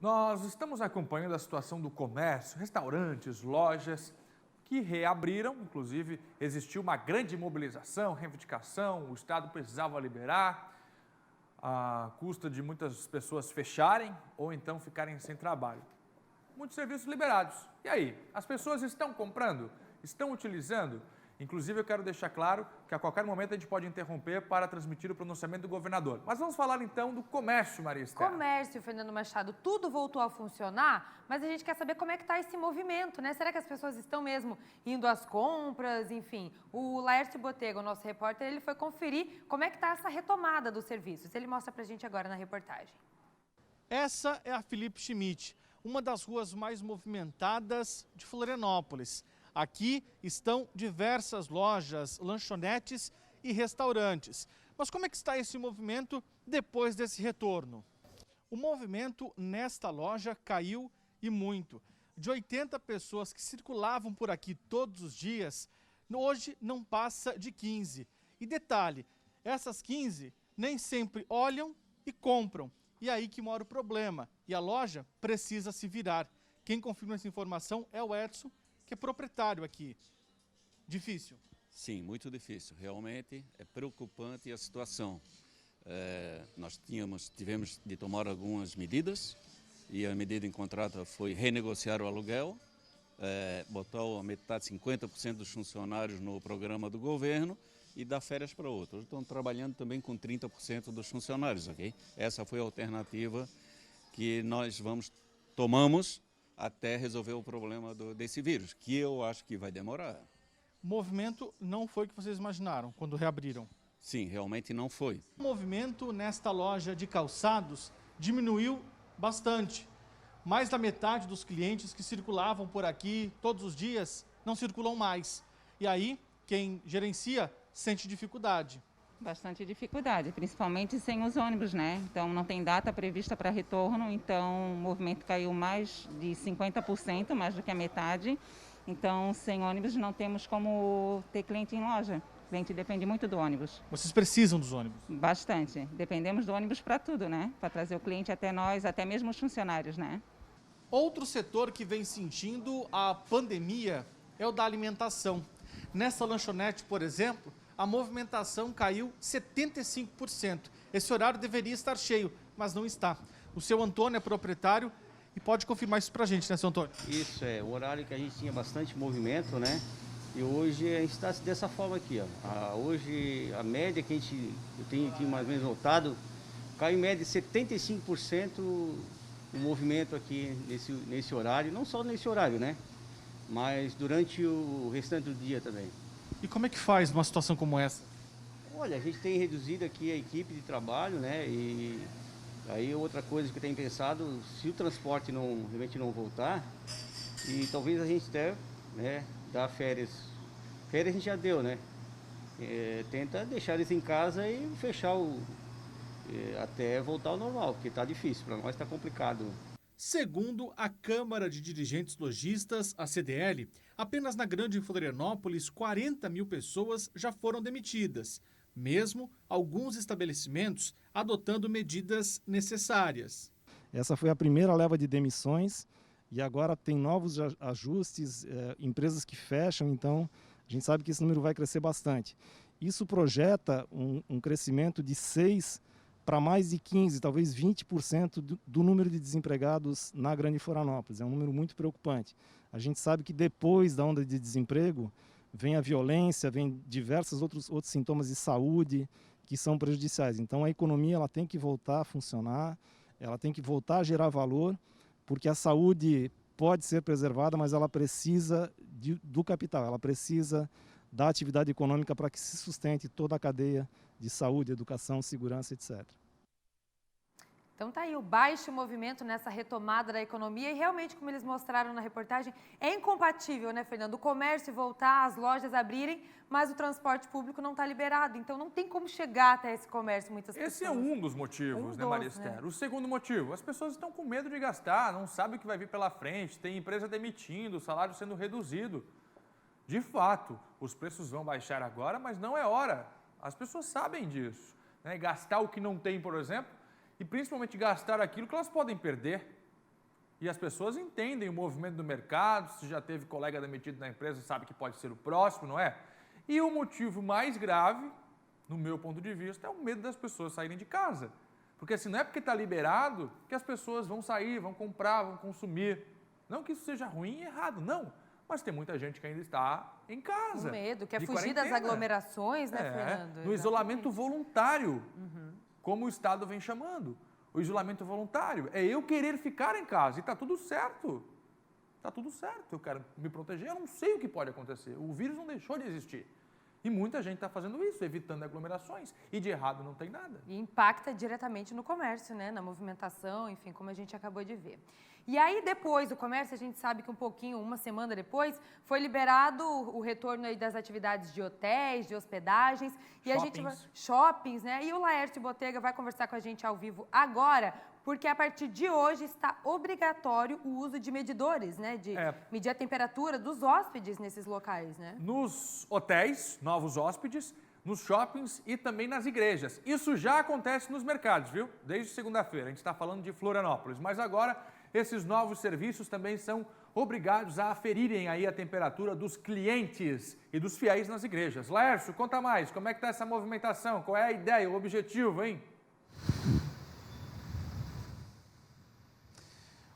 Nós estamos acompanhando a situação do comércio, restaurantes, lojas que reabriram, inclusive existiu uma grande mobilização, reivindicação, o Estado precisava liberar, à custa de muitas pessoas fecharem ou então ficarem sem trabalho. Muitos serviços liberados. E aí, as pessoas estão comprando? Estão utilizando? Inclusive, eu quero deixar claro que a qualquer momento a gente pode interromper para transmitir o pronunciamento do governador. Mas vamos falar então do comércio, Maria Esther. Comércio, Fernando Machado, tudo voltou a funcionar, mas a gente quer saber como é que está esse movimento, né? Será que as pessoas estão mesmo indo às compras, enfim? O Laércio Botega, o nosso repórter, ele foi conferir como é que está essa retomada dos serviços. Ele mostra pra gente agora na reportagem. Essa é a Felipe Schmidt, uma das ruas mais movimentadas de Florianópolis. Aqui estão diversas lojas, lanchonetes e restaurantes. Mas como é que está esse movimento depois desse retorno? O movimento nesta loja caiu e muito. De 80 pessoas que circulavam por aqui todos os dias, hoje não passa de 15. E detalhe, essas 15 nem sempre olham e compram. E aí que mora o problema. E a loja precisa se virar. Quem confirma essa informação é o Edson, que é proprietário aqui. Difícil? Sim, muito difícil. Realmente é preocupante a situação. Nós tivemos de tomar algumas medidas e a medida encontrada foi renegociar o aluguel, botar a metade, 50% dos funcionários no programa do governo e dar férias para outros. Estão trabalhando também com 30% dos funcionários, ok? Essa foi a alternativa que nós tomamos até resolver o problema desse vírus, que eu acho que vai demorar. O movimento não foi o que vocês imaginaram quando reabriram? Sim, realmente não foi. O movimento nesta loja de calçados diminuiu bastante. Mais da metade dos clientes que circulavam por aqui todos os dias não circulam mais. E aí, quem gerencia sente dificuldade. Bastante dificuldade, principalmente sem os ônibus, né? Então não tem data prevista para retorno, então o movimento caiu mais de 50%, mais do que a metade. Então sem ônibus não temos como ter cliente em loja. O cliente depende muito do ônibus. Vocês precisam dos ônibus? Bastante. Dependemos do ônibus para tudo, né? Para trazer o cliente até nós, até mesmo os funcionários, né? Outro setor que vem sentindo a pandemia é o da alimentação. Nessa lanchonete, por exemplo, a movimentação caiu 75%. Esse horário deveria estar cheio, mas não está. O seu Antônio é proprietário e pode confirmar isso pra gente, né, seu Antônio? Isso, o horário que a gente tinha bastante movimento, né? E hoje a gente está dessa forma aqui, ó. Hoje a média que eu tenho aqui mais ou menos notado, caiu em média 75% o movimento aqui nesse horário, não só nesse horário, né? Mas durante o restante do dia também. E como é que faz numa situação como essa? Olha, a gente tem reduzido aqui a equipe de trabalho, né? E aí outra coisa que eu tenho pensado, se o transporte realmente não voltar, e talvez a gente até, né, dar férias. Férias a gente já deu, né? Tenta deixar eles em casa e fechar até voltar ao normal, porque está difícil, para nós está complicado. Segundo a Câmara de Dirigentes Lojistas, a CDL, apenas na Grande Florianópolis, 40 mil pessoas já foram demitidas, mesmo alguns estabelecimentos adotando medidas necessárias. Essa foi a primeira leva de demissões e agora tem novos ajustes, empresas que fecham, então a gente sabe que esse número vai crescer bastante. Isso projeta um crescimento de 6% para mais de 15%, talvez 20% do número de desempregados na Grande Florianópolis. É um número muito preocupante. A gente sabe que depois da onda de desemprego vem a violência, vem diversos outros sintomas de saúde que são prejudiciais. Então a economia ela tem que voltar a funcionar, ela tem que voltar a gerar valor, porque a saúde pode ser preservada, mas ela precisa do capital, ela precisa da atividade econômica para que se sustente toda a cadeia de saúde, educação, segurança, etc. Então tá aí o baixo movimento nessa retomada da economia e realmente, como eles mostraram na reportagem, é incompatível, né, Fernando? O comércio voltar, as lojas abrirem, mas o transporte público não está liberado. Então não tem como chegar até esse comércio muitas pessoas. Esse é um dos motivos, né, Maria Esther? O segundo motivo, as pessoas estão com medo de gastar, não sabem o que vai vir pela frente, tem empresa demitindo, o salário sendo reduzido. De fato, os preços vão baixar agora, mas não é hora. As pessoas sabem disso, né? Gastar o que não tem, por exemplo, e principalmente gastar aquilo que elas podem perder. E as pessoas entendem o movimento do mercado, se já teve colega demitido na empresa, sabe que pode ser o próximo, não é? E o motivo mais grave, no meu ponto de vista, é o medo das pessoas saírem de casa. Porque assim, não é porque está liberado que as pessoas vão sair, vão comprar, vão consumir. Não que isso seja ruim e errado, não. Mas tem muita gente que ainda está em casa. O medo, quer de fugir das quarentena. aglomerações, né, Fernando? No isolamento voluntário, como o Estado vem chamando. O isolamento voluntário é eu querer ficar em casa e está tudo certo. Está tudo certo, eu quero me proteger, eu não sei o que pode acontecer. O vírus não deixou de existir. E muita gente está fazendo isso, evitando aglomerações. E de errado não tem nada. E impacta diretamente no comércio, né? Na movimentação, enfim, como a gente acabou de ver. E aí, depois do comércio, a gente sabe que uma semana depois, foi liberado o retorno aí das atividades de hotéis, de hospedagens. E shoppings, né? E o Laércio Botega vai conversar com a gente ao vivo agora, porque a partir de hoje está obrigatório o uso de medidores, né? De medir a temperatura dos hóspedes nesses locais, né? Nos hotéis, novos hóspedes, nos shoppings e também nas igrejas. Isso já acontece nos mercados, viu? Desde segunda-feira. A gente está falando de Florianópolis. Mas agora, esses novos serviços também são obrigados a aferirem aí a temperatura dos clientes e dos fiéis nas igrejas. Laércio, conta mais. Como é que está essa movimentação? Qual é a ideia, o objetivo, hein?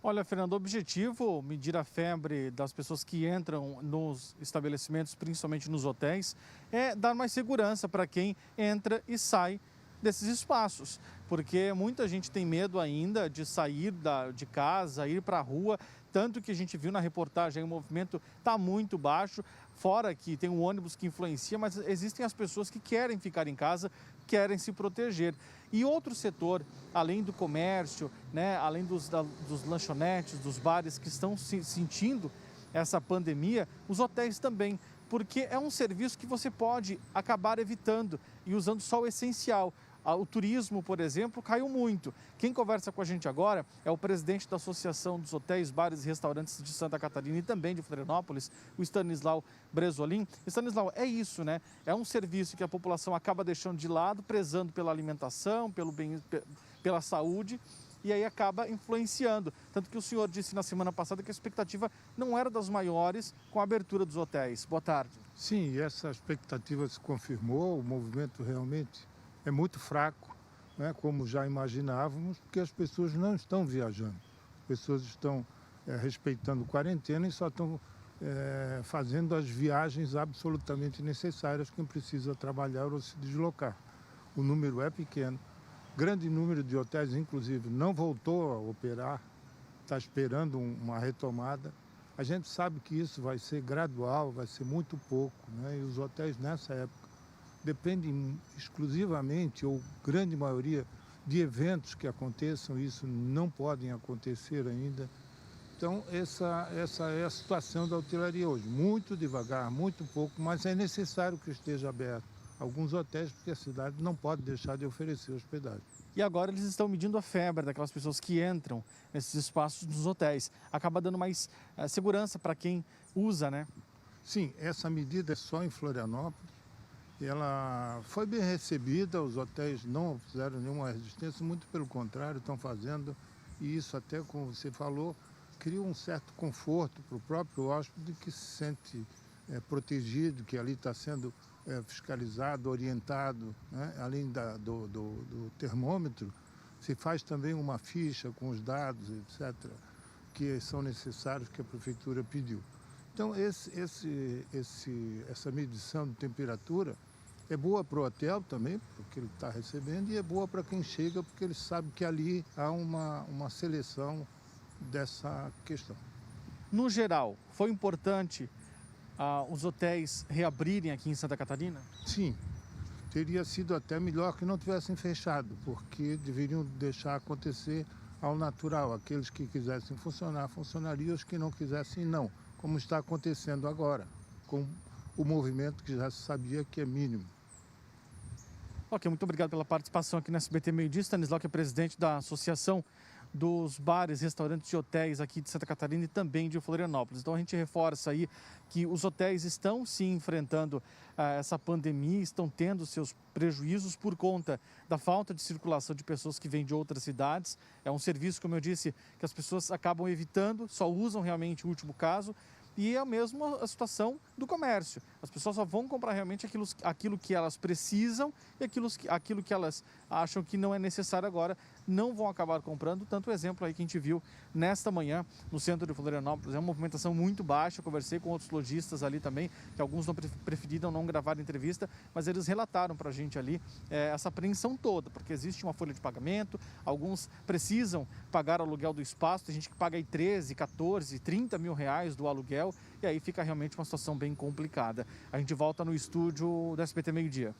Olha, Fernando, o objetivo, medir a febre das pessoas que entram nos estabelecimentos, principalmente nos hotéis, é dar mais segurança para quem entra e sai desses espaços. Porque muita gente tem medo ainda de sair de casa, ir para a rua, tanto que a gente viu na reportagem, o movimento está muito baixo, fora que tem um ônibus que influencia, mas existem as pessoas que querem ficar em casa, querem se proteger. E outro setor, além do comércio, né, além dos lanchonetes, dos bares que estão sentindo essa pandemia, os hotéis também, porque é um serviço que você pode acabar evitando e usando só o essencial. O turismo, por exemplo, caiu muito. Quem conversa com a gente agora é o presidente da Associação dos Hotéis, Bares e Restaurantes de Santa Catarina e também de Florianópolis, o Stanislau Bresolim. Stanislau, é isso, né? É um serviço que a população acaba deixando de lado, prezando pela alimentação, pela saúde, e aí acaba influenciando. Tanto que o senhor disse na semana passada que a expectativa não era das maiores com a abertura dos hotéis. Boa tarde. Sim, essa expectativa se confirmou, o movimento realmente é muito fraco, né, como já imaginávamos, porque as pessoas não estão viajando. As pessoas estão respeitando quarentena e só estão fazendo as viagens absolutamente necessárias, quem precisa trabalhar ou se deslocar. O número é pequeno. Grande número de hotéis, inclusive, não voltou a operar, está esperando uma retomada. A gente sabe que isso vai ser gradual, vai ser muito pouco, né, e os hotéis nessa época dependem exclusivamente, ou grande maioria, de eventos que aconteçam, isso não podem acontecer ainda. Então, essa é a situação da hotelaria hoje. Muito devagar, muito pouco, mas é necessário que esteja aberto. Alguns hotéis, porque a cidade não pode deixar de oferecer hospedagem. E agora eles estão medindo a febre daquelas pessoas que entram nesses espaços dos hotéis. Acaba dando mais segurança para quem usa, né? Sim, essa medida é só em Florianópolis. Ela foi bem recebida, os hotéis não fizeram nenhuma resistência, muito pelo contrário, estão fazendo, e isso até, como você falou, cria um certo conforto para o próprio hóspede que se sente protegido, que ali está sendo fiscalizado, orientado, né? Além do termômetro, se faz também uma ficha com os dados, etc., que são necessários que a prefeitura pediu. Então, essa medição de temperatura é boa para o hotel também, porque ele está recebendo, e é boa para quem chega, porque ele sabe que ali há uma seleção dessa questão. No geral, foi importante os hotéis reabrirem aqui em Santa Catarina? Sim, teria sido até melhor que não tivessem fechado, porque deveriam deixar acontecer ao natural. Aqueles que quisessem funcionar, funcionariam, os que não quisessem, não. Como está acontecendo agora, com o movimento que já se sabia que é mínimo. Ok, muito obrigado pela participação aqui no SBT Meio Dia. Stanislau, que é presidente da Associação dos bares, restaurantes e hotéis aqui de Santa Catarina e também de Florianópolis. Então a gente reforça aí que os hotéis estão sim enfrentando essa pandemia, estão tendo seus prejuízos por conta da falta de circulação de pessoas que vêm de outras cidades. É um serviço, como eu disse, que as pessoas acabam evitando, só usam realmente o último caso. E é a mesma situação do comércio. As pessoas só vão comprar realmente aquilo que elas precisam e aquilo que elas acham que não é necessário agora, não vão acabar comprando. Tanto o exemplo aí que a gente viu nesta manhã no centro de Florianópolis. É uma movimentação muito baixa. Eu conversei com outros lojistas ali também, que alguns não preferiram não gravar entrevista, mas eles relataram para a gente ali essa apreensão toda, porque existe uma folha de pagamento, alguns precisam pagar o aluguel do espaço, tem gente que paga aí 13, 14, 30 mil reais do aluguel, e aí fica realmente uma situação bem complicada. A gente volta no estúdio do SBT Meio-Dia.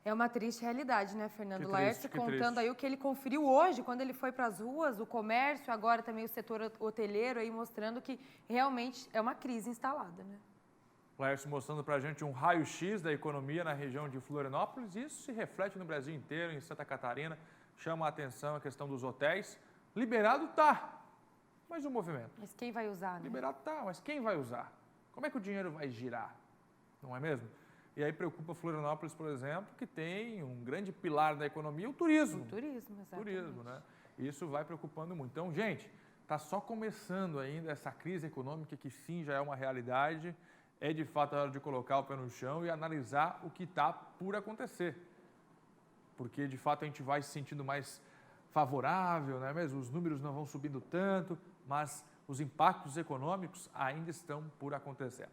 É uma triste realidade, né, Fernando Laércio? Que Contando triste. aí o que ele conferiu hoje, quando ele foi para as ruas, o comércio, agora também o setor hoteleiro, aí mostrando que realmente é uma crise instalada, né? Laércio mostrando para a gente um raio-x da economia na região de Florianópolis. Isso se reflete no Brasil inteiro, em Santa Catarina. Chama a atenção a questão dos hotéis. Liberado tá, mas o movimento? Mas quem vai usar, né? Liberado tá, mas quem vai usar? Como é que o dinheiro vai girar? Não é mesmo? E aí preocupa Florianópolis, por exemplo, que tem um grande pilar da economia, o turismo. O turismo, exatamente. Turismo, né? Isso vai preocupando muito. Então, gente, está só começando ainda essa crise econômica que sim já é uma realidade. É de fato a hora de colocar o pé no chão e analisar o que está por acontecer. Porque de fato a gente vai se sentindo mais favorável, não é mesmo? Os números não vão subindo tanto, mas os impactos econômicos ainda estão por acontecer.